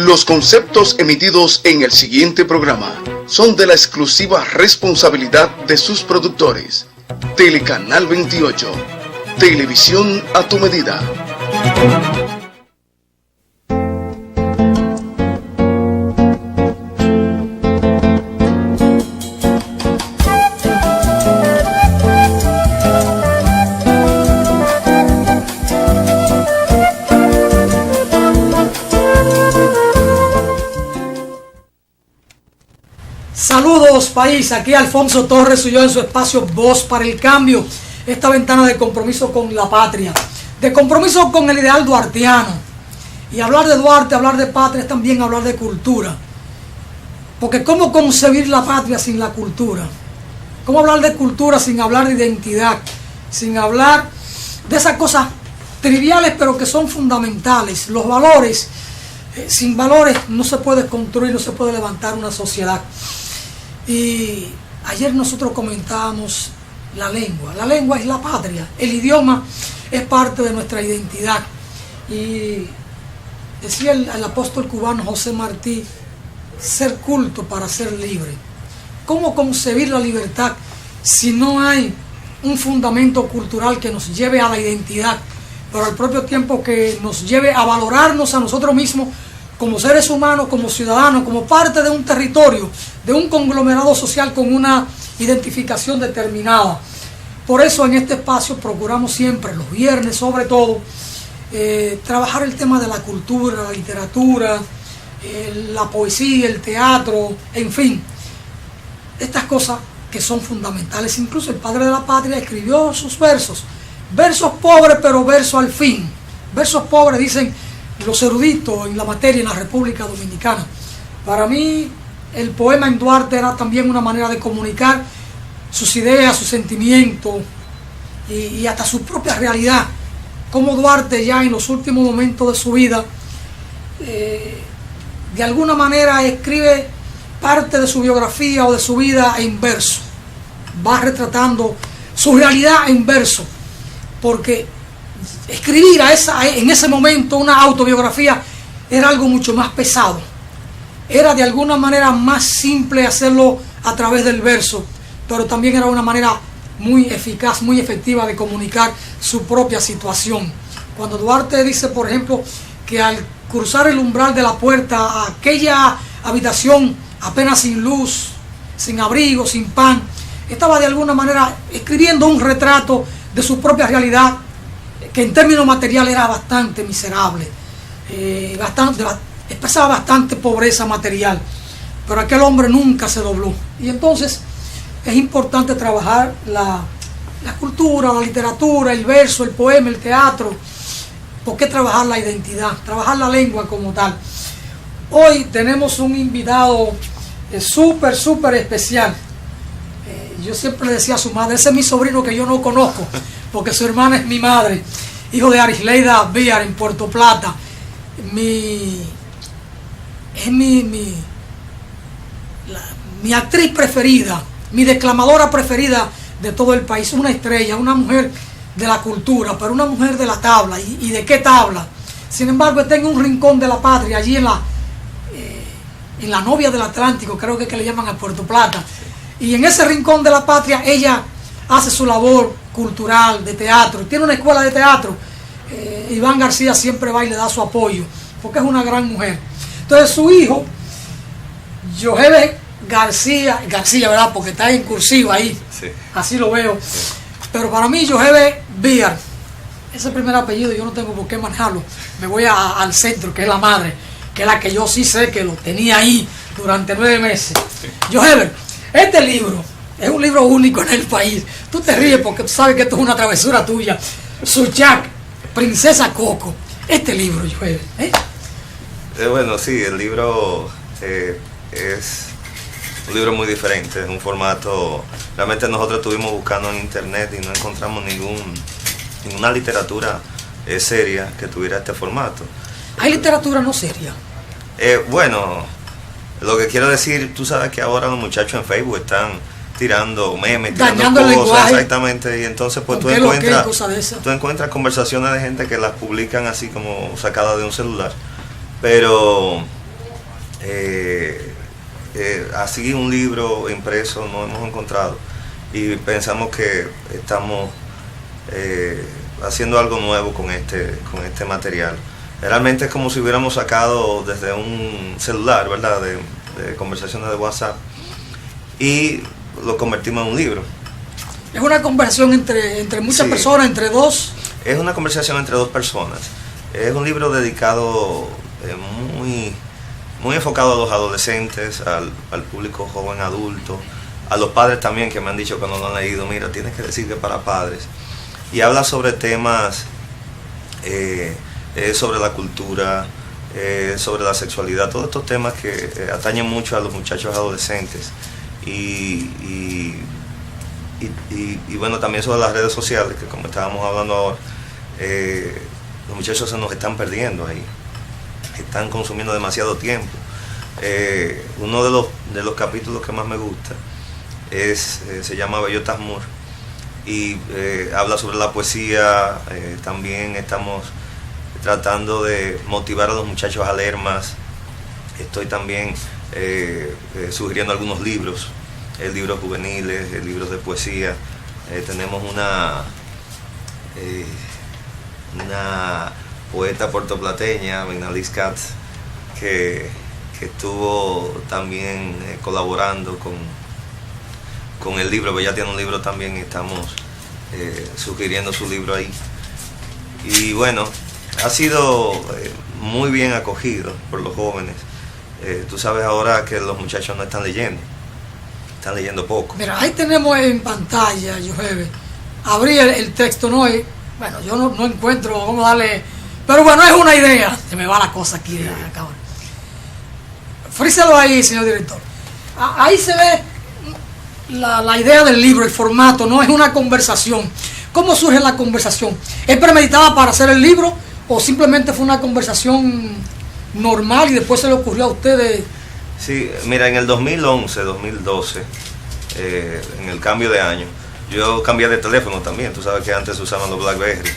Los conceptos emitidos en el siguiente programa son de la exclusiva responsabilidad de sus productores. Telecanal 28, televisión a tu medida. Saludos país, aquí Alfonso Torres y yo en su espacio Voz para el Cambio, esta ventana de compromiso con la patria, de compromiso con el ideal duartiano. Y hablar de Duarte, hablar de patria es también hablar de cultura, porque ¿cómo concebir la patria sin la cultura? ¿Cómo hablar de cultura sin hablar de identidad? Sin hablar de esas cosas triviales pero que son fundamentales, los valores. Sin valores no se puede construir, no se puede levantar una sociedad. Y ayer nosotros comentábamos la lengua. La lengua es la patria. El idioma es parte de nuestra identidad. Y decía el apóstol cubano José Martí, ser culto para ser libre. ¿Cómo concebir la libertad si no hay un fundamento cultural que nos lleve a la identidad, pero al propio tiempo que nos lleve a valorarnos a nosotros mismos como seres humanos, como ciudadanos, como parte de un territorio, de un conglomerado social con una identificación determinada? Por eso en este espacio procuramos siempre, los viernes sobre todo, trabajar el tema de la cultura, la literatura, la poesía, el teatro, en fin, estas cosas que son fundamentales. Incluso el padre de la patria escribió sus versos pobres pero versos al fin. Versos pobres, dicen los eruditos en la materia en la República Dominicana. Para mí el poema en Duarte era también una manera de comunicar sus ideas, sus sentimientos y hasta su propia realidad. Como Duarte ya en los últimos momentos de su vida de alguna manera escribe parte de su biografía o de su vida en verso. Va retratando su realidad en verso, porque escribir en ese momento una autobiografía era algo mucho más pesado. Era de alguna manera más simple hacerlo a través del verso, pero también era una manera muy eficaz, muy efectiva de comunicar su propia situación. Cuando Duarte dice, por ejemplo, que al cruzar el umbral de la puerta a aquella habitación apenas sin luz, sin abrigo, sin pan, estaba de alguna manera escribiendo un retrato de su propia realidad, que en términos materiales era bastante miserable, expresaba bastante pobreza material, pero aquel hombre nunca se dobló. Y entonces es importante trabajar la cultura, la literatura, el verso, el poema, el teatro. ¿Por qué trabajar la identidad? Trabajar la lengua como tal. Hoy tenemos un invitado súper especial. Yo siempre le decía a su madre, ese es mi sobrino que yo no conozco, porque su hermana es mi madre, hijo de Arisleida Víar en Puerto Plata. Mi actriz preferida, mi declamadora preferida de todo el país, una estrella, una mujer de la cultura, pero una mujer de la tabla. ¿Y de qué tabla? Sin embargo, está en un rincón de la patria, allí en la novia del Atlántico, creo que le llaman a Puerto Plata. Y en ese rincón de la patria ella hace su labor cultural, de teatro, tiene una escuela de teatro. Iván García siempre va y le da su apoyo, porque es una gran mujer. Entonces su hijo, Yohebe García, ¿verdad? Porque está en cursiva ahí, sí. Así lo veo. Sí. Pero para mí Yohebe Víar, ese primer apellido yo no tengo por qué manejarlo. Me voy al centro, que es la madre, que es la que yo sí sé que lo tenía ahí durante 9 meses. Sí. Yohebe, este libro es un libro único en el país. Tú te ríes porque tú sabes que esto es una travesura tuya. Suchac, Princesa Coco. Este libro, Yohebe, bueno, sí, el libro es un libro muy diferente, es un formato. Realmente nosotros estuvimos buscando en internet y no encontramos ninguna literatura seria que tuviera este formato. ¿Hay literatura no seria? Bueno, lo que quiero decir, tú sabes que ahora los muchachos en Facebook están tirando memes, dañando tirando el cosas, exactamente, y entonces pues tú encuentras conversaciones de gente que las publican así como sacadas de un celular, pero así un libro impreso no hemos encontrado, y pensamos que estamos haciendo algo nuevo con este material. Realmente es como si hubiéramos sacado desde un celular, ¿verdad?, de conversaciones de WhatsApp, y lo convertimos en un libro. Es una conversación entre muchas personas, entre dos. Es una conversación entre dos personas. Es un libro dedicado muy enfocado a los adolescentes, al público joven adulto, a los padres también, que me han dicho cuando lo han leído, mira, tienes que decir que para padres. Y habla sobre temas, sobre la cultura, sobre la sexualidad, todos estos temas que atañen mucho a los muchachos adolescentes. Y bueno, también sobre las redes sociales, que como estábamos hablando ahora, los muchachos se nos están perdiendo ahí, están consumiendo demasiado tiempo. Uno de los capítulos que más me gusta se llama Bellotas Moore, y habla sobre la poesía. También estamos tratando de motivar a los muchachos a leer más. Estoy también sugiriendo algunos libros, libros juveniles, libros de poesía. Tenemos una poeta puertoplateña, Magnalis Katz, que estuvo también colaborando con el libro, pues ya tiene un libro también, y estamos sugiriendo su libro ahí. Y bueno, ha sido muy bien acogido por los jóvenes. Tú sabes ahora que los muchachos no están leyendo poco. Mira, ahí tenemos en pantalla, Yohebe, abrí el texto, ¿no? Y, bueno, yo no encuentro cómo darle, pero bueno, es una idea. Se me va la cosa aquí de acá. Fríselo ahí, señor director. Ahí se ve la idea del libro, el formato, ¿no? Es una conversación. ¿Cómo surge la conversación? ¿Es premeditada para hacer el libro o simplemente fue una conversación normal y después se le ocurrió a ustedes? Sí, mira, en el 2011, 2012, en el cambio de año, yo cambié de teléfono también. Tú sabes que antes usaban los BlackBerry.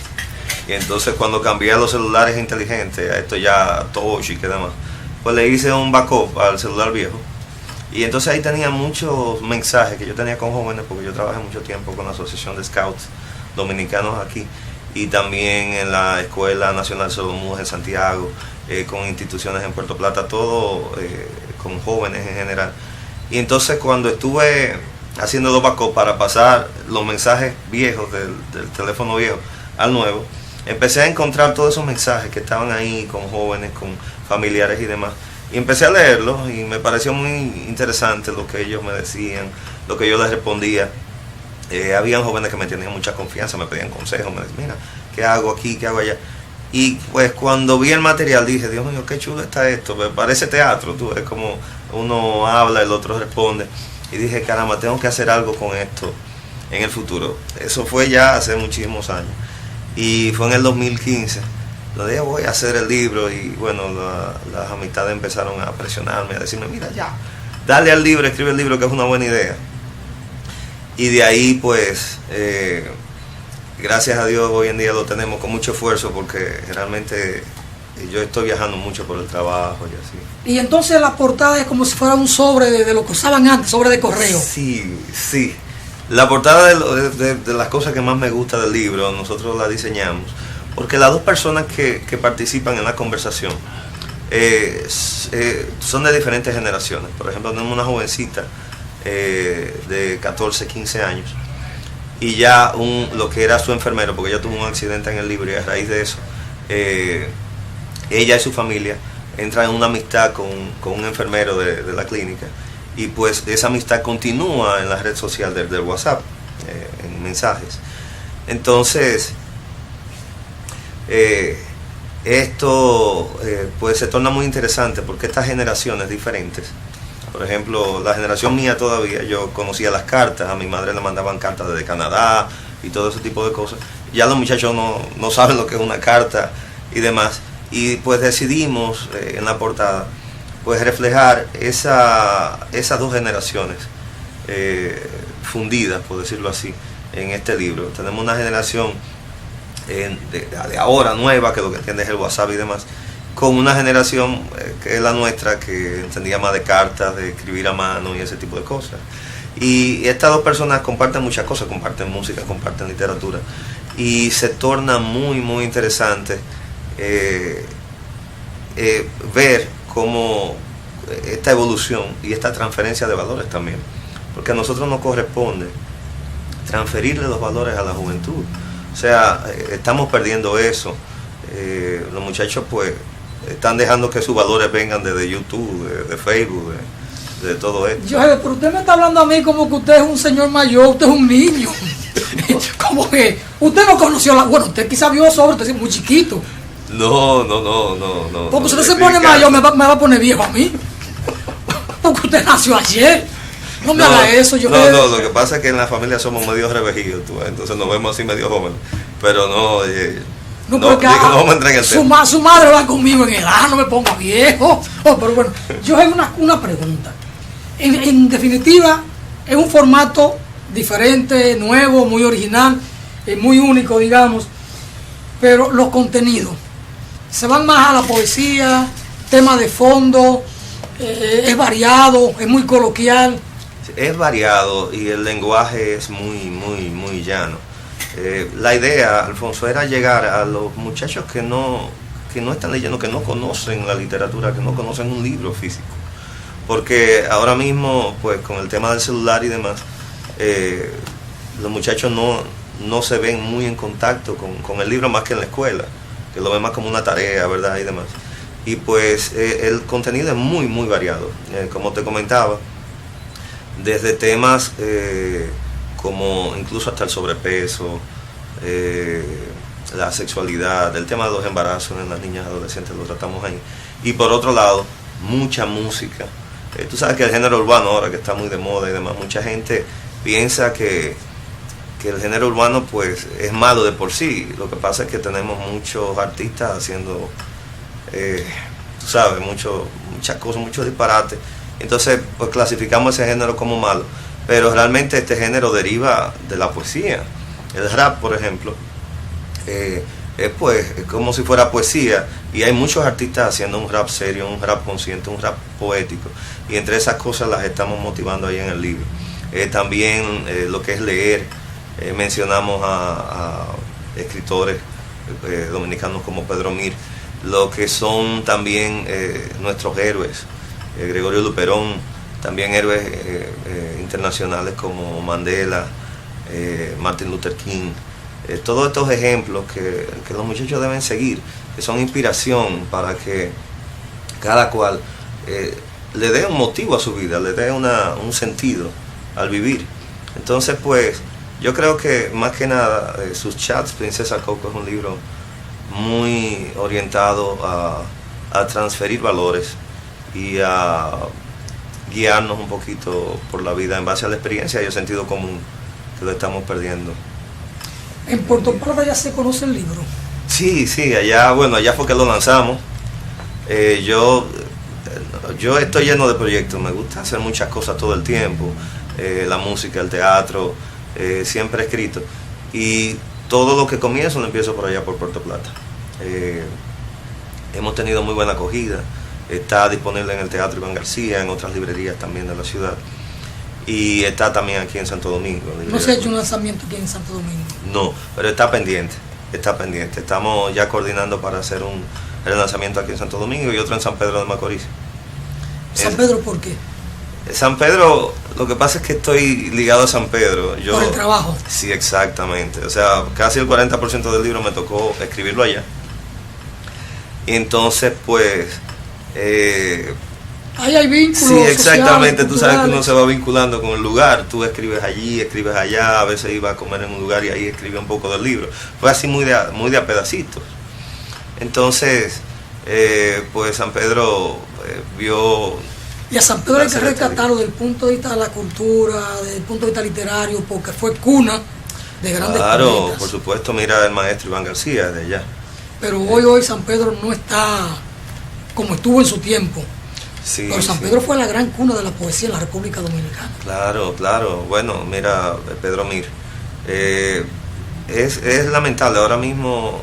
Y entonces cuando cambié a los celulares inteligentes, a esto ya Touch y qué demás, pues le hice un backup al celular viejo. Y entonces ahí tenía muchos mensajes que yo tenía con jóvenes, porque yo trabajé mucho tiempo con la Asociación de Scouts Dominicanos aquí, y también en la Escuela Nacional Solomús en Santiago, con instituciones en Puerto Plata, todo con jóvenes en general. Y entonces cuando estuve haciendo los backups para pasar los mensajes viejos del teléfono viejo al nuevo, empecé a encontrar todos esos mensajes que estaban ahí con jóvenes, con familiares y demás. Y empecé a leerlos y me pareció muy interesante lo que ellos me decían, lo que yo les respondía. Habían jóvenes que me tenían mucha confianza, me pedían consejos, me decían, mira, ¿qué hago aquí? ¿Qué hago allá? Y pues cuando vi el material dije, Dios mío, qué chulo está esto, me parece teatro, tú ves como uno habla, el otro responde. Y dije, caramba, tengo que hacer algo con esto en el futuro. Eso fue ya hace muchísimos años. Y fue en el 2015. Lo dije, voy a hacer el libro, y bueno, las amistades empezaron a presionarme, a decirme, mira ya, dale al libro, escribe el libro, que es una buena idea. Y de ahí pues, gracias a Dios hoy en día lo tenemos con mucho esfuerzo, porque realmente yo estoy viajando mucho por el trabajo y así. Y entonces la portada es como si fuera un sobre de lo que usaban antes, sobre de correo. Sí, sí. La portada de las cosas que más me gusta del libro, nosotros la diseñamos, porque las dos personas que participan en la conversación son de diferentes generaciones. Por ejemplo, tenemos una jovencita de 14, 15 años, y ya lo que era su enfermero, porque ella tuvo un accidente en el libro, y a raíz de eso, ella y su familia entran en una amistad con un enfermero de la clínica, y pues esa amistad continúa en la red social del WhatsApp, en mensajes. Entonces, esto pues se torna muy interesante, porque estas generaciones diferentes, por ejemplo, la generación mía todavía, yo conocía las cartas, a mi madre le mandaban cartas desde Canadá y todo ese tipo de cosas. Ya los muchachos no saben lo que es una carta y demás, y pues decidimos en la portada pues reflejar esas dos generaciones fundidas, por decirlo así, en este libro. Tenemos una generación de ahora nueva, que lo que entiende es el WhatsApp y demás, con una generación que es la nuestra, que entendía más de cartas, de escribir a mano y ese tipo de cosas. Y estas dos personas comparten muchas cosas, comparten música, comparten literatura, y se torna muy, muy interesante ver cómo esta evolución y esta transferencia de valores también, porque a nosotros nos corresponde transferirle los valores a la juventud. O sea, estamos perdiendo eso. Los muchachos pues están dejando que sus valores vengan desde YouTube, de Facebook, de todo esto. Pero usted me está hablando a mí como que usted es un señor mayor, usted es un niño. Como que usted no conoció bueno, usted quizá vio sobre, usted es muy chiquito. No. Porque si usted se pone mayor, me va a poner viejo a mí. Porque usted nació ayer. No me haga eso. Lo que pasa es que en la familia somos medio revejidos, entonces nos vemos así medio jóvenes. Pero no vamos a entrar en el tema. Su madre va conmigo en edad, no me ponga viejo. Pero bueno, yo hay una pregunta. En definitiva, es un formato diferente, nuevo, muy original, muy único, digamos. Pero los contenidos se van más a la poesía, tema de fondo, es variado, es muy coloquial. Es variado y el lenguaje es muy llano. La idea, Alfonso, era llegar a los muchachos que no están leyendo, que no conocen la literatura, que no conocen un libro físico. Porque ahora mismo, pues con el tema del celular y demás, los muchachos no se ven muy en contacto con el libro más que en la escuela, que lo ven más como una tarea, ¿verdad? Y demás. Y pues el contenido es muy variado. Como te comentaba, desde temas como incluso hasta el sobrepeso, la sexualidad, el tema de los embarazos en las niñas y adolescentes, lo tratamos ahí. Y por otro lado, mucha música. Tú sabes que el género urbano ahora que está muy de moda y demás, mucha gente piensa que el género urbano pues es malo de por sí. Lo que pasa es que tenemos muchos artistas haciendo, tú sabes, muchas cosas, muchos disparates. Entonces pues clasificamos ese género como malo, pero realmente este género deriva de la poesía. El rap, por ejemplo, es pues como si fuera poesía, y hay muchos artistas haciendo un rap serio, un rap consciente, un rap poético, y entre esas cosas las estamos motivando ahí en el libro. También lo que es leer, mencionamos a escritores dominicanos como Pedro Mir, lo que son también nuestros héroes, Gregorio Luperón, también héroes internacionales como Mandela, Martin Luther King. Todos estos ejemplos que los muchachos deben seguir, que son inspiración para que cada cual le dé un motivo a su vida, le dé un sentido al vivir. Entonces pues yo creo que más que nada sus chats, Princesa Coco, es un libro muy orientado a transferir valores y a guiarnos un poquito por la vida en base a la experiencia y el sentido común, que lo estamos perdiendo. ¿En Puerto Plata ya se conoce el libro? Sí, allá fue que lo lanzamos. Yo estoy lleno de proyectos, me gusta hacer muchas cosas todo el tiempo, la música, el teatro, siempre he escrito, y todo lo que comienzo lo empiezo por allá por Puerto Plata. Hemos tenido muy buena acogida, está disponible en el Teatro Iván García, en otras librerías también de la ciudad, y está también aquí en Santo Domingo. ¿No se ha hecho un lanzamiento aquí en Santo Domingo? No, pero está pendiente. Estamos ya coordinando para hacer un relanzamiento aquí en Santo Domingo y otro en San Pedro de Macorís. ¿San Pedro por qué? San Pedro, lo que pasa es que estoy ligado a San Pedro. ¿Por el trabajo? Sí, exactamente. O sea, casi el 40% del libro me tocó escribirlo allá. Y entonces, pues... ahí hay vínculos. Sí, exactamente. Sociales, tú sabes que uno se va vinculando con el lugar. Tú escribes allí, escribes allá. A veces iba a comer en un lugar y ahí escribía un poco del libro. Fue así muy de a pedacitos. Entonces, pues San Pedro vio... Y a San Pedro hay que rescatarlo desde el punto de vista de la cultura, desde el punto de vista literario, porque fue cuna de grandes Claro, poetas. por supuesto, mira el maestro Iván García de allá. Pero hoy San Pedro no está como estuvo en su tiempo. Sí, pero San Pedro fue la gran cuna de la poesía en la República Dominicana. Claro. Bueno, mira, Pedro Mir. Es lamentable, ahora mismo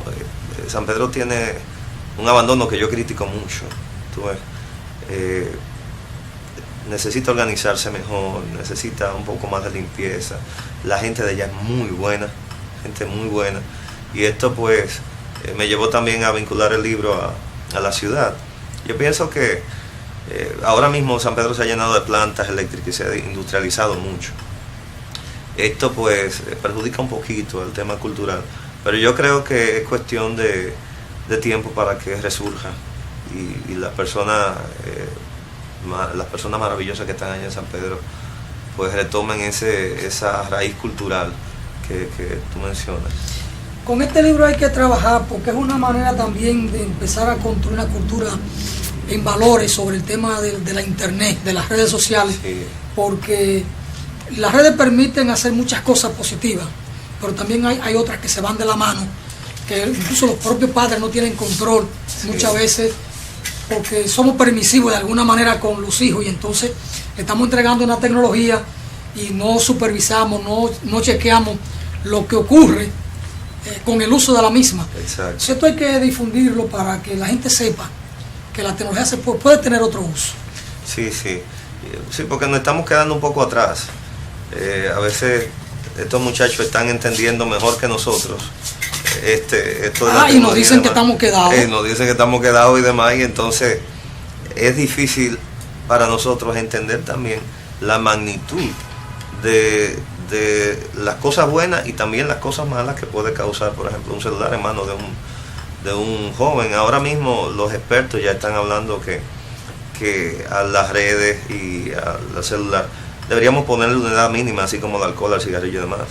San Pedro tiene un abandono que yo critico mucho. Tú ves, necesita organizarse mejor, necesita un poco más de limpieza. La gente de allá es muy buena, gente muy buena. Y esto pues me llevó también a vincular el libro a la ciudad. Yo pienso que ahora mismo San Pedro se ha llenado de plantas eléctricas y se ha industrializado mucho. Esto pues perjudica un poquito el tema cultural, pero yo creo que es cuestión de tiempo para que resurja y las personas maravillosas que están allá en San Pedro pues retomen esa raíz cultural que tú mencionas. Con este libro hay que trabajar porque es una manera también de empezar a construir una cultura en valores sobre el tema de la internet, de las redes sociales, sí. Porque las redes permiten hacer muchas cosas positivas, pero también hay otras que se van de la mano, que incluso los propios padres no tienen control, sí. Muchas veces porque somos permisivos de alguna manera con los hijos y entonces estamos entregando una tecnología y no supervisamos, no chequeamos lo que ocurre con el uso de la misma. Exacto. Esto hay que difundirlo para que la gente sepa que la tecnología puede tener otro uso. Sí, porque nos estamos quedando un poco atrás. A veces estos muchachos están entendiendo mejor que nosotros. Y nos dicen que estamos quedados. Nos dicen que estamos quedados y demás, y entonces es difícil para nosotros entender también la magnitud de las cosas buenas y también las cosas malas que puede causar, por ejemplo, un celular en manos de un joven. Ahora mismo los expertos ya están hablando que a las redes y al celular deberíamos ponerle una edad mínima, así como el alcohol, al cigarrillo y demás,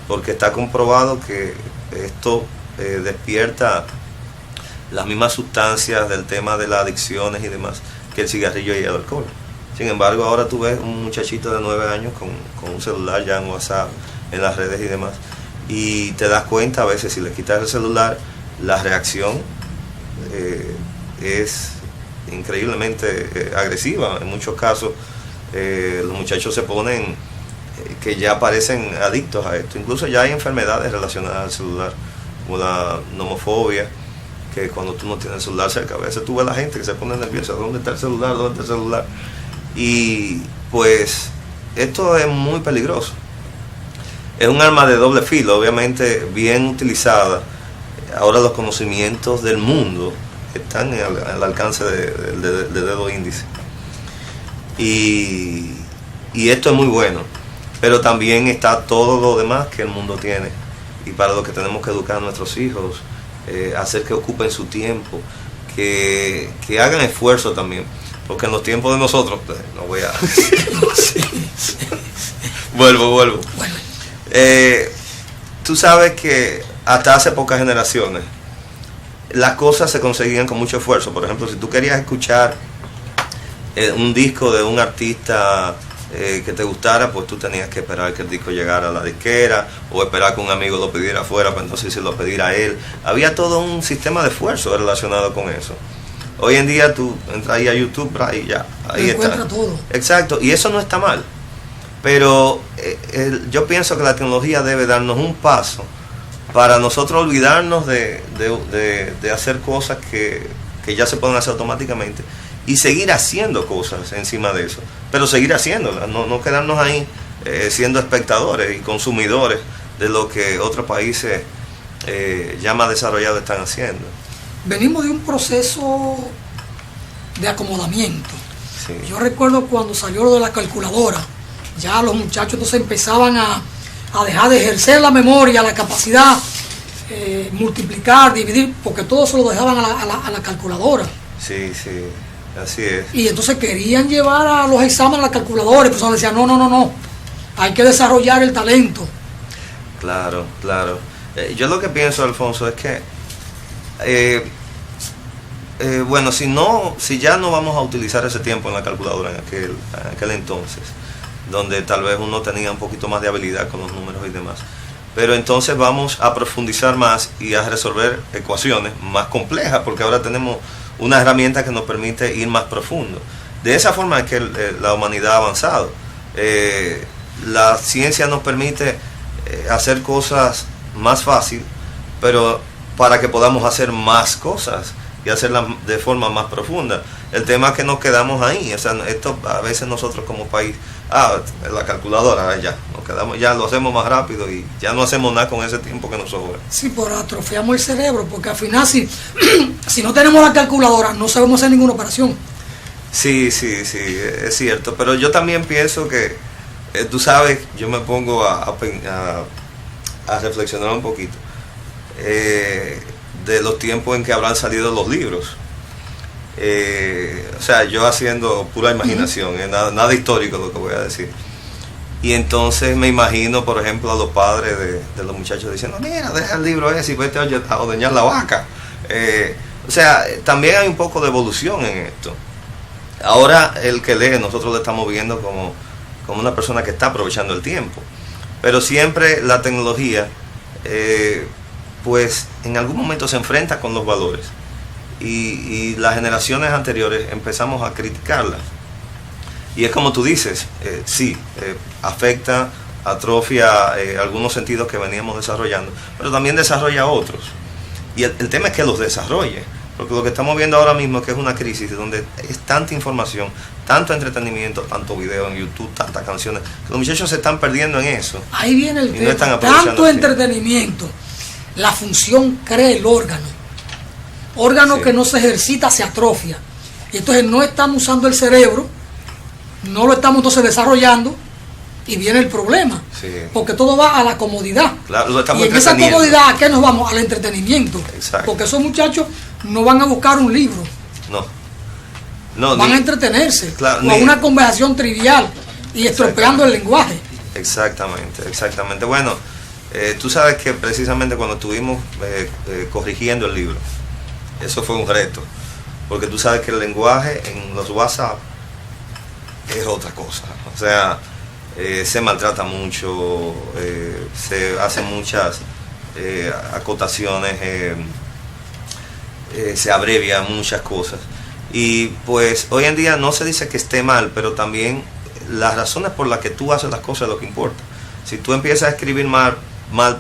porque está comprobado que esto despierta las mismas sustancias del tema de las adicciones y demás que el cigarrillo y el alcohol. Sin embargo, ahora tú ves un muchachito de 9 años con un celular ya en WhatsApp, en las redes y demás, y te das cuenta a veces si le quitas el celular, la reacción es increíblemente agresiva. En muchos casos los muchachos se ponen que ya parecen adictos a esto. Incluso ya hay enfermedades relacionadas al celular, como la nomofobia, que cuando tú no tienes el celular cerca, a veces tú ves a la gente que se pone nerviosa, ¿dónde está el celular? ¿Dónde está el celular? Y pues esto es muy peligroso. Es un arma de doble filo, obviamente bien utilizada. Ahora los conocimientos del mundo están al alcance del dedo índice. Y esto es muy bueno, pero también está todo lo demás que el mundo tiene. Y para lo que tenemos que educar a nuestros hijos, hacer que ocupen su tiempo, que hagan esfuerzo también. Porque en los tiempos de nosotros, no voy a... Vuelvo. Tú sabes que hasta hace pocas generaciones las cosas se conseguían con mucho esfuerzo. Por ejemplo, si tú querías escuchar un disco de un artista que te gustara, pues tú tenías que esperar que el disco llegara a la disquera o esperar que un amigo lo pidiera afuera, pues entonces se lo pidiera a él. Había todo un sistema de esfuerzo relacionado con eso. Hoy en día tú entras ahí a YouTube y ya, ahí está. Todo. Exacto, y eso no está mal. Pero yo pienso que la tecnología debe darnos un paso para nosotros olvidarnos de hacer cosas que ya se pueden hacer automáticamente y seguir haciendo cosas encima de eso, pero seguir haciéndolas, no quedarnos ahí siendo espectadores y consumidores de lo que otros países ya más desarrollados están haciendo. Venimos de un proceso de acomodamiento. Sí. Yo recuerdo cuando salió lo de la calculadora, ya los muchachos entonces empezaban a dejar de ejercer la memoria, la capacidad, multiplicar, dividir, porque todo se lo dejaban a la calculadora. Sí, así es. Y entonces querían llevar a los exámenes a la calculadora, y pues decían, no, hay que desarrollar el talento. Claro. Yo lo que pienso, Alfonso, es que bueno, si ya no vamos a utilizar ese tiempo en la calculadora en aquel entonces, donde tal vez uno tenía un poquito más de habilidad con los números y demás, pero entonces vamos a profundizar más y a resolver ecuaciones más complejas, porque ahora tenemos una herramienta que nos permite ir más profundo. De esa forma es que la humanidad ha avanzado. La ciencia nos permite hacer cosas más fácil, pero para que podamos hacer más cosas y hacerlas de forma más profunda. El tema es que nos quedamos ahí, o sea, esto a veces nosotros como país, la calculadora, ya, nos quedamos, ya lo hacemos más rápido y ya no hacemos nada con ese tiempo que nos sobra. Sí, pero atrofiamos el cerebro, porque al final si no tenemos la calculadora no sabemos hacer ninguna operación. Sí, es cierto, pero yo también pienso que, tú sabes, yo me pongo a reflexionar un poquito de los tiempos en que habrán salido los libros. O sea, yo haciendo pura imaginación, nada histórico lo que voy a decir. Y entonces me imagino, por ejemplo, a los padres de los muchachos diciendo, mira, deja el libro ese y vete a ordeñar la vaca. O sea, también hay un poco de evolución en esto. Ahora el que lee, nosotros lo estamos viendo como una persona que está aprovechando el tiempo. Pero siempre la tecnología, pues en algún momento se enfrenta con los valores. Y las generaciones anteriores empezamos a criticarla. Y es como tú dices, sí, afecta, atrofia algunos sentidos que veníamos desarrollando, pero también desarrolla otros. Y el tema es que los desarrolle, porque lo que estamos viendo ahora mismo es que es una crisis donde es tanta información, tanto entretenimiento, tanto video en YouTube, tantas canciones, que los muchachos se están perdiendo en eso. Ahí viene el tema, no tanto entretenimiento, la función crea el órgano Sí. que no se ejercita se atrofia, y entonces no estamos usando el cerebro, no lo estamos entonces desarrollando, y viene el problema, Sí. porque todo va a la comodidad. Claro, lo estamos y en esa entreteniendo. comodidad, ¿a qué nos vamos? Al entretenimiento. Exacto. Porque esos muchachos no van a buscar un libro, No, van a entretenerse, claro, o a una conversación trivial y estropeando el lenguaje. Exactamente. Bueno, tú sabes que precisamente cuando estuvimos corrigiendo el libro, eso fue un reto, porque tú sabes que el lenguaje en los WhatsApp es otra cosa. O sea, se maltrata mucho, se hacen muchas acotaciones, se abrevia muchas cosas. Y pues hoy en día no se dice que esté mal, pero también las razones por las que tú haces las cosas es lo que importa. Si tú empiezas a escribir mal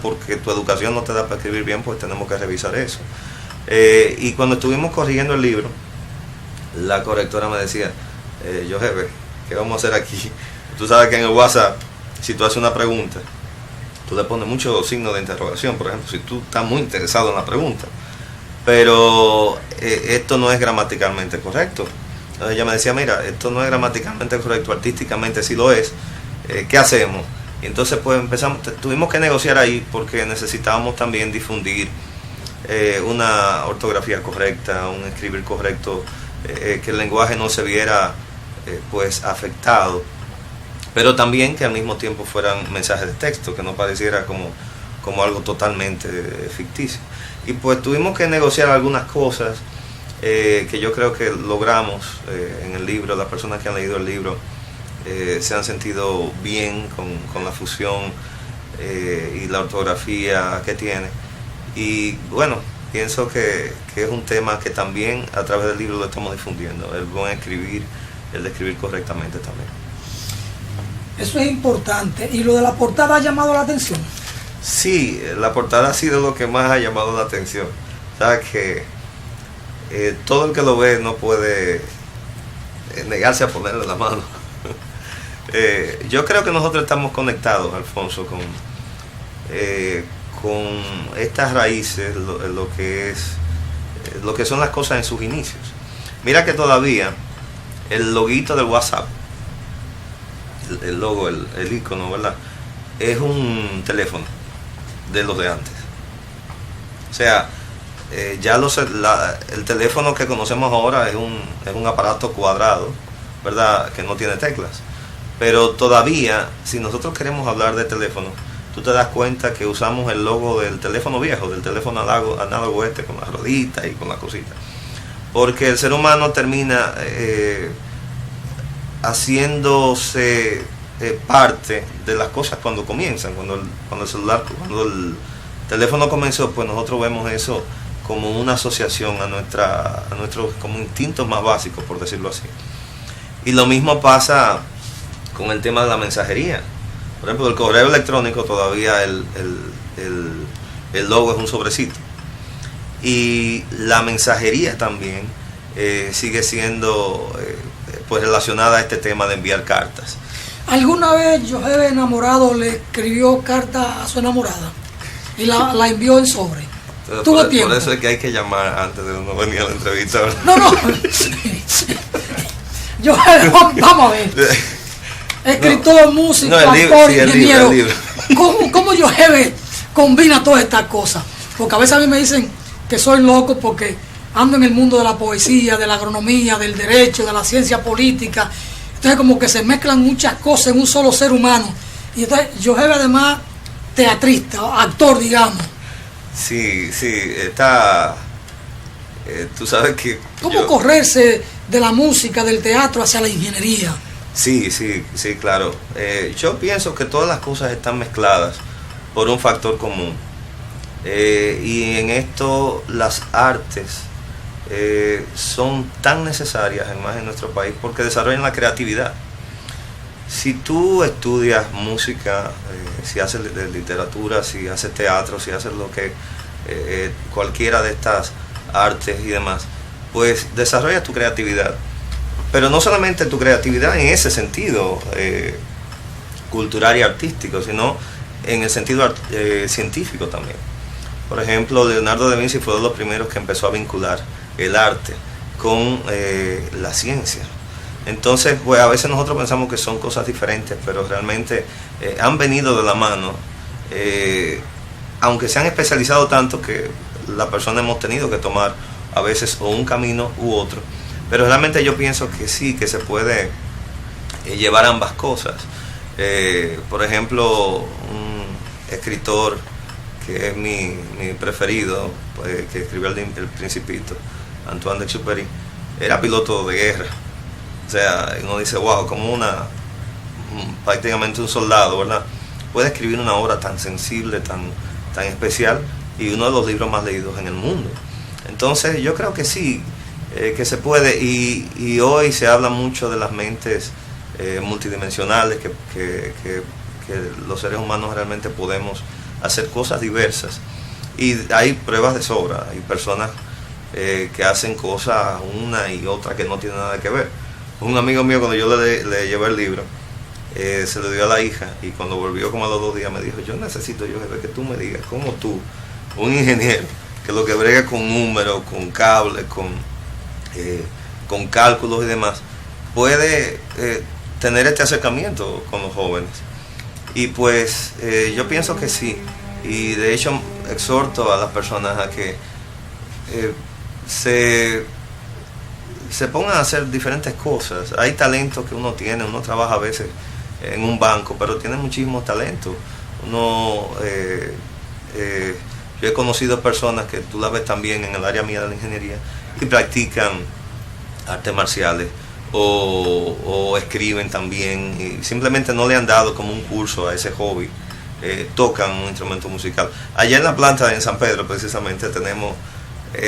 porque tu educación no te da para escribir bien, pues tenemos que revisar eso. Y cuando estuvimos corrigiendo el libro, la correctora me decía, yo jefe, ¿qué vamos a hacer aquí? Tú sabes que en el WhatsApp, si tú haces una pregunta, tú le pones muchos signos de interrogación, por ejemplo, si tú estás muy interesado en la pregunta, pero esto no es gramaticalmente correcto. Entonces ella me decía, mira, esto no es gramaticalmente correcto, artísticamente sí lo es, ¿qué hacemos? Y entonces pues tuvimos que negociar ahí porque necesitábamos también difundir una ortografía correcta, un escribir correcto, que el lenguaje no se viera pues afectado, pero también que al mismo tiempo fueran mensajes de texto, que no pareciera como algo totalmente ficticio. Y pues tuvimos que negociar algunas cosas que yo creo que logramos en el libro. Las personas que han leído el libro se han sentido bien con la fusión y la ortografía que tiene. Y bueno, pienso que es un tema que también a través del libro lo estamos difundiendo, el buen escribir, el de escribir correctamente también. Eso es importante. ¿Y lo de la portada ha llamado la atención? Sí, la portada ha sido lo que más ha llamado la atención. Sabes que todo el que lo ve no puede negarse a ponerle la mano. Yo creo que nosotros estamos conectados, Alfonso, con estas raíces, lo que son las cosas en sus inicios. Mira que todavía el loguito del WhatsApp, el logo, el icono, ¿verdad? Es un teléfono de los de antes. O sea, ya el teléfono que conocemos ahora es un aparato cuadrado, ¿verdad? Que no tiene teclas. Pero todavía, si nosotros queremos hablar de teléfono, tú te das cuenta que usamos el logo del teléfono viejo, del teléfono análogo con la rodita y con la cosita. Porque el ser humano termina haciéndose parte de las cosas cuando comienzan, cuando el teléfono comenzó, pues nosotros vemos eso como una asociación a nuestros como instintos más básicos, por decirlo así. Y lo mismo pasa con el tema de la mensajería. Por ejemplo, el correo electrónico todavía el logo es un sobrecito. y la mensajería también sigue siendo pues relacionada a este tema de enviar cartas. ¿Alguna vez José enamorado le escribió carta a su enamorada y la envió en sobre? ¿Tuvo tiempo? Por eso es que hay que llamar antes de uno venir a la entrevista, ¿verdad? No. José, vamos a ver. Escritor, músico, actor, ingeniero. ¿Cómo José combina todas estas cosas? Porque a veces a mí me dicen que soy loco porque ando en el mundo de la poesía, de la agronomía, del derecho, de la ciencia política. Entonces como que se mezclan muchas cosas en un solo ser humano. Y entonces José además teatrista, actor, digamos. Sí, está... tú sabes que... ¿Cómo correrse de la música, del teatro hacia la ingeniería? Sí, claro. Yo pienso que todas las cosas están mezcladas por un factor común. Y en esto las artes son tan necesarias además en nuestro país porque desarrollan la creatividad. Si tú estudias música, si haces literatura, si haces teatro, si haces lo que cualquiera de estas artes y demás, pues desarrollas tu creatividad. Pero no solamente tu creatividad en ese sentido cultural y artístico, sino en el sentido científico también. Por ejemplo, Leonardo da Vinci fue uno de los primeros que empezó a vincular el arte con la ciencia. Entonces, pues a veces nosotros pensamos que son cosas diferentes, pero realmente han venido de la mano, aunque se han especializado tanto que la persona hemos tenido que tomar a veces o un camino u otro. Pero realmente yo pienso que sí, que se puede llevar ambas cosas. Por ejemplo, un escritor que es mi preferido, que escribió el Principito, Antoine de Exupéry, era piloto de guerra. O sea, uno dice, wow, como prácticamente un soldado, ¿verdad? Puede escribir una obra tan sensible, tan especial, y uno de los libros más leídos en el mundo. Entonces yo creo que sí, que se puede, y hoy se habla mucho de las mentes multidimensionales, que los seres humanos realmente podemos hacer cosas diversas, y hay pruebas de sobra, hay personas que hacen cosas una y otra que no tienen nada que ver. Un amigo mío, cuando yo le llevé el libro, se lo dio a la hija, y cuando volvió como a los 2 días me dijo, yo necesito, que tú me digas cómo tú, un ingeniero que lo que brega con números, con cables, con cálculos y demás, puede tener este acercamiento con los jóvenes. Y pues yo pienso que sí, y de hecho exhorto a las personas a que se pongan a hacer diferentes cosas. Hay talentos que uno tiene, uno trabaja a veces en un banco, pero tiene muchísimos talentos. Yo he conocido personas que tú las ves también en el área mía de la ingeniería y practican artes marciales o escriben también, y simplemente no le han dado como un curso a ese hobby. Tocan un instrumento musical. Allá en la planta en San Pedro precisamente tenemos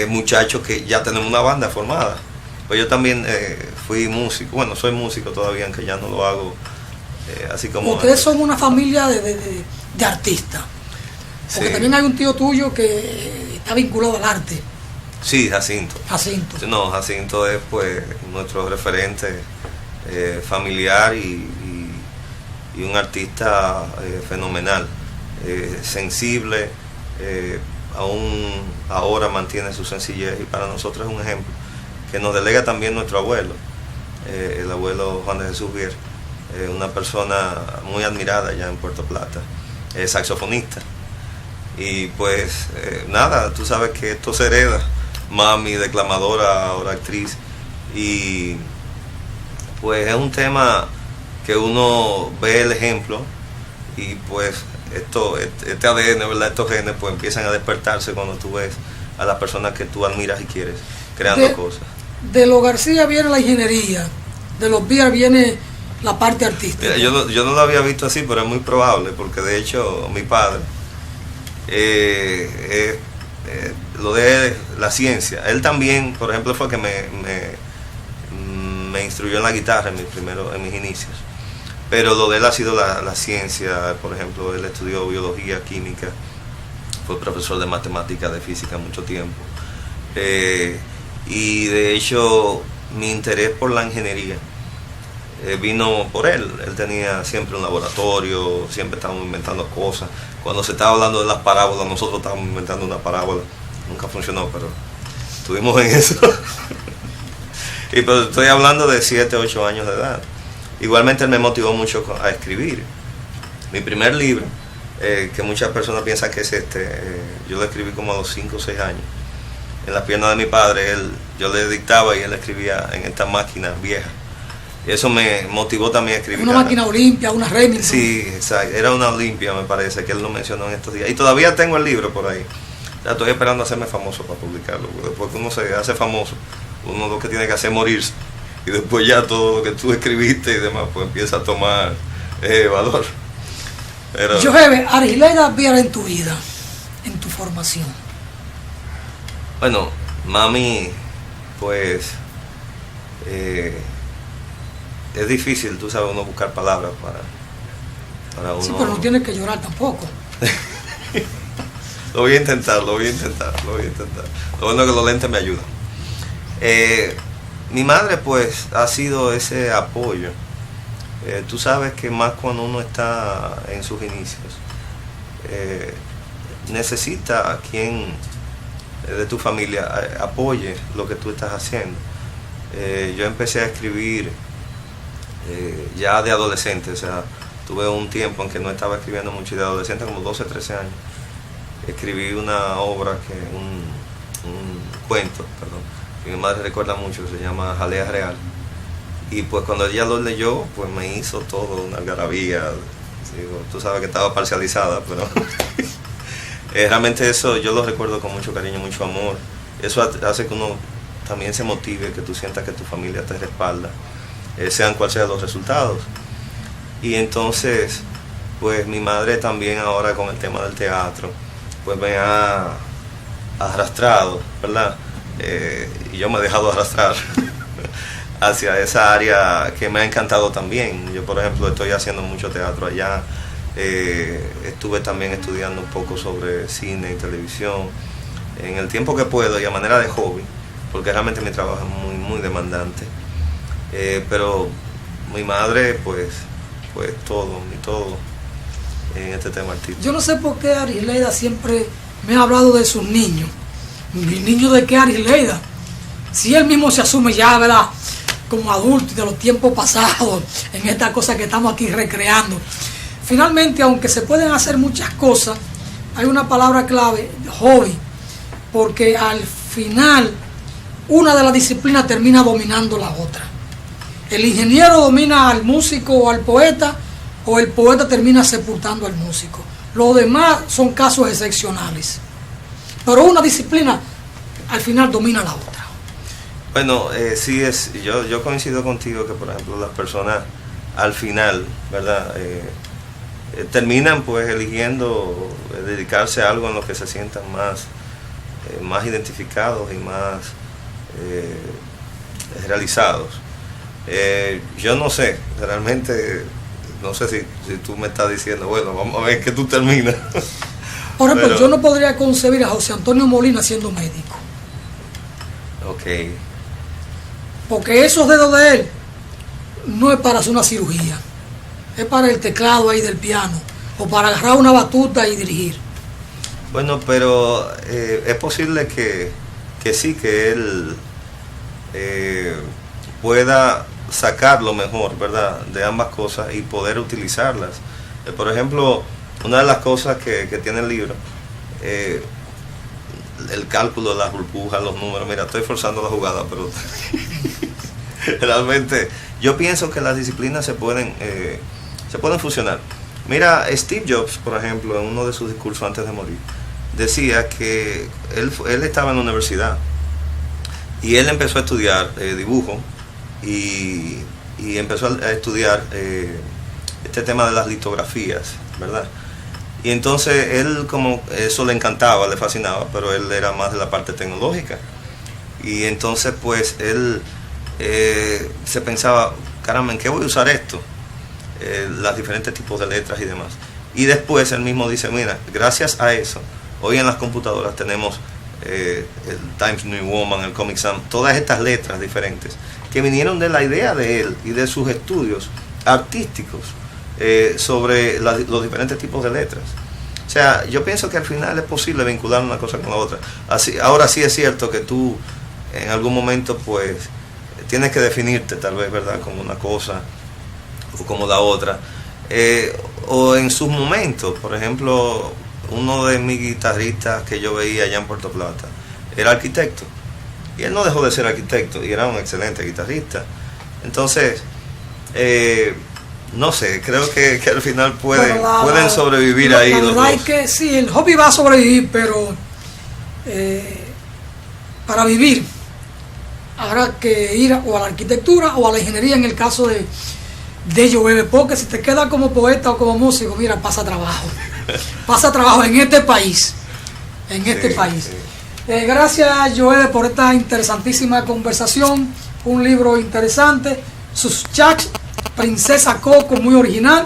muchachos que ya tenemos una banda formada. Pues yo también fui músico, bueno, soy músico todavía, aunque ya no lo hago así como... Ustedes son una familia de artistas, porque sí. También hay un tío tuyo que está vinculado al arte. Sí, Jacinto. No, Jacinto es pues nuestro referente familiar y un artista fenomenal, sensible, aún ahora mantiene su sencillez, y para nosotros es un ejemplo que nos delega también nuestro abuelo, el abuelo Juan de Jesús Vier, una persona muy admirada ya en Puerto Plata, saxofonista. Y pues nada, tú sabes que esto se hereda, mami declamadora, ahora actriz, y pues es un tema que uno ve el ejemplo, y pues este ADN, ¿verdad? Estos genes pues empiezan a despertarse cuando tú ves a las personas que tú admiras y quieres creando cosas. De los García viene la ingeniería, de los Vier viene la parte artística. Mira, yo no lo había visto así, pero es muy probable, porque de hecho mi padre lo de la ciencia, él también, por ejemplo, fue que me instruyó en la guitarra en mis inicios, pero lo de él ha sido la ciencia. Por ejemplo, él estudió biología, química, fue profesor de matemáticas, de física mucho tiempo. Y de hecho mi interés por la ingeniería vino por él. Él tenía siempre un laboratorio, siempre estábamos inventando cosas. Cuando se estaba hablando de las parábolas, nosotros estábamos inventando una parábola. Nunca funcionó, pero estuvimos en eso. Y pero estoy hablando de 7, 8 años de edad. Igualmente él me motivó mucho a escribir. Mi primer libro, que muchas personas piensan que es yo lo escribí como a los 5 o 6 años. En las piernas de mi padre, yo le dictaba y él escribía en esta máquina vieja. Y eso me motivó también a escribir. Una máquina Olimpia, una Remington. Sí, exacto. Era una Olimpia, me parece, que él lo mencionó en estos días. Y todavía tengo el libro por ahí. Ya estoy esperando a hacerme famoso para publicarlo. Después que uno se hace famoso, uno lo que tiene que hacer es morirse. Y después ya todo lo que tú escribiste y demás, pues empieza a tomar valor. Pero José, Arileida Viera en tu vida, en tu formación. bueno, mami, pues es difícil, tú sabes, uno buscar palabras para uno. Sí, pero no tienes que llorar tampoco. Lo voy a intentar. Lo bueno es que los lentes me ayudan. Mi madre pues ha sido ese apoyo. Tú sabes que más cuando uno está en sus inicios, necesita a quien de tu familia apoye lo que tú estás haciendo. Yo empecé a escribir ya de adolescente, o sea, tuve un tiempo en que no estaba escribiendo mucho, y de adolescente, como 12, 13 años, escribí una obra, un cuento, perdón, que mi madre recuerda mucho, se llama Jalea Real. Y pues cuando ella lo leyó, pues me hizo todo una algarabía. Digo, tú sabes que estaba parcializada, pero realmente eso yo lo recuerdo con mucho cariño, mucho amor. Eso hace que uno también se motive, que tú sientas que tu familia te respalda, sean cuales sean los resultados. Y entonces, pues mi madre también ahora con el tema del teatro, pues me ha arrastrado, ¿verdad? Y yo me he dejado arrastrar hacia esa área que me ha encantado también. Yo, por ejemplo, estoy haciendo mucho teatro allá. Estuve también estudiando un poco sobre cine y televisión en el tiempo que puedo y a manera de hobby, porque realmente mi trabajo es muy, muy demandante. Pero mi madre, pues todo en este tema artístico. Yo no sé por qué Arileida siempre me ha hablado de sus niños. ¿Mis niños de qué, Arileida? Si él mismo se asume ya, ¿verdad?, como adulto y de los tiempos pasados, en esta cosa que estamos aquí recreando. Finalmente, aunque se pueden hacer muchas cosas, hay una palabra clave, hobby, porque al final una de las disciplinas termina dominando la otra. El ingeniero domina al músico o al poeta, o el poeta termina sepultando al músico. Los demás son casos excepcionales. Pero una disciplina al final domina la otra. Bueno, sí yo coincido contigo que, por ejemplo, las personas al final, ¿verdad?, terminan pues eligiendo dedicarse a algo en lo que se sientan más identificados y más realizados. Yo no sé, realmente, no sé si tú me estás diciendo, bueno, vamos a ver que tú terminas. Por ejemplo, Pero, yo no podría concebir a José Antonio Molina siendo médico. Ok. Porque esos dedos de él no es para hacer una cirugía, es para el teclado ahí del piano, o para agarrar una batuta y dirigir. Bueno, pero es posible que sí, que él pueda sacar lo mejor, ¿verdad?, de ambas cosas y poder utilizarlas. Por ejemplo, una de las cosas que tiene el libro, el cálculo de las burbujas, los números. Mira, estoy forzando la jugada, pero realmente yo pienso que las disciplinas se pueden fusionar. Mira, Steve Jobs, por ejemplo, en uno de sus discursos antes de morir, decía que él estaba en la universidad y él empezó a estudiar dibujo y empezó a estudiar este tema de las litografías, ¿verdad? Y entonces él, como eso le encantaba, le fascinaba, pero él era más de la parte tecnológica. Y entonces pues él se pensaba, caramba, ¿en qué voy a usar esto? Los diferentes tipos de letras y demás. Y después él mismo dice, mira, gracias a eso Hoy en las computadoras tenemos el Times New Woman, el Comic Sans, todas estas letras diferentes que vinieron de la idea de él y de sus estudios artísticos sobre los diferentes tipos de letras. O sea, yo pienso que al final es posible vincular una cosa con la otra. Así, ahora sí es cierto que tú en algún momento pues tienes que definirte tal vez, ¿verdad?, como una cosa o como la otra. O en sus momentos, por ejemplo, uno de mis guitarristas que yo veía allá en Puerto Plata era arquitecto. Y él no dejó de ser arquitecto y era un excelente guitarrista. Entonces, no sé, creo que al final pueden sobrevivir ahí los dos. Es que sí, el hobby va a sobrevivir, pero para vivir habrá que ir o a la arquitectura o a la ingeniería en el caso de Joe, porque si te quedas como poeta o como músico, mira, pasa trabajo. Pasa trabajo en este país. En este país. Sí. Gracias, Joe, por esta interesantísima conversación. Un libro interesante. Sus chats, Princesa Coco, muy original.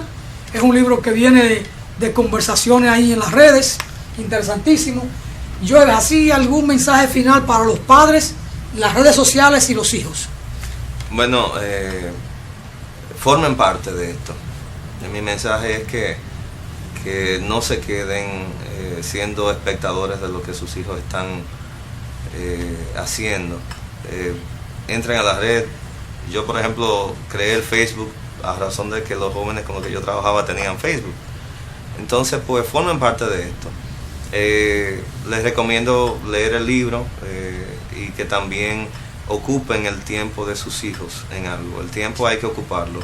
Es un libro que viene de conversaciones ahí en las redes. Interesantísimo. Joe, ¿así algún mensaje final para los padres, las redes sociales y los hijos? Bueno, formen parte de esto. Mi mensaje es que no se queden siendo espectadores de lo que sus hijos están haciendo. Entren a la red. Yo, por ejemplo, creé el Facebook a razón de que los jóvenes con los que yo trabajaba tenían Facebook. Entonces, pues, formen parte de esto. Les recomiendo leer el libro y que también ocupen el tiempo de sus hijos en algo. El tiempo hay que ocuparlo.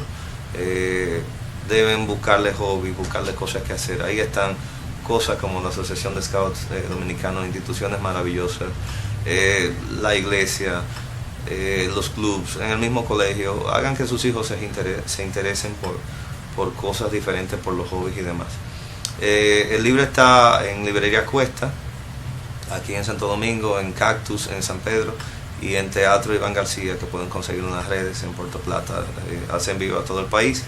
Deben buscarle hobby, buscarle cosas que hacer. Ahí están cosas como la Asociación de Scouts Dominicanos, instituciones maravillosas, la iglesia, los clubs, en el mismo colegio. Hagan que sus hijos se interesen por cosas diferentes, por los hobbies y demás. El libro está en Librería Cuesta, aquí en Santo Domingo, en Cactus, en San Pedro, y en Teatro Iván García, que pueden conseguir unas redes en Puerto Plata, hacen vivo a todo el país.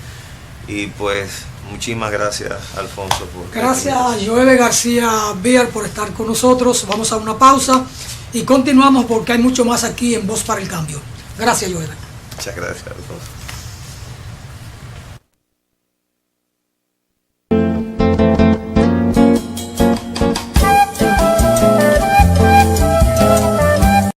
Y pues muchísimas gracias, Alfonso, gracias a Joe García Beer por estar con nosotros. Vamos a una pausa y continuamos porque hay mucho más aquí en Voz para el Cambio. Gracias, Joe. Muchas gracias, Alfonso.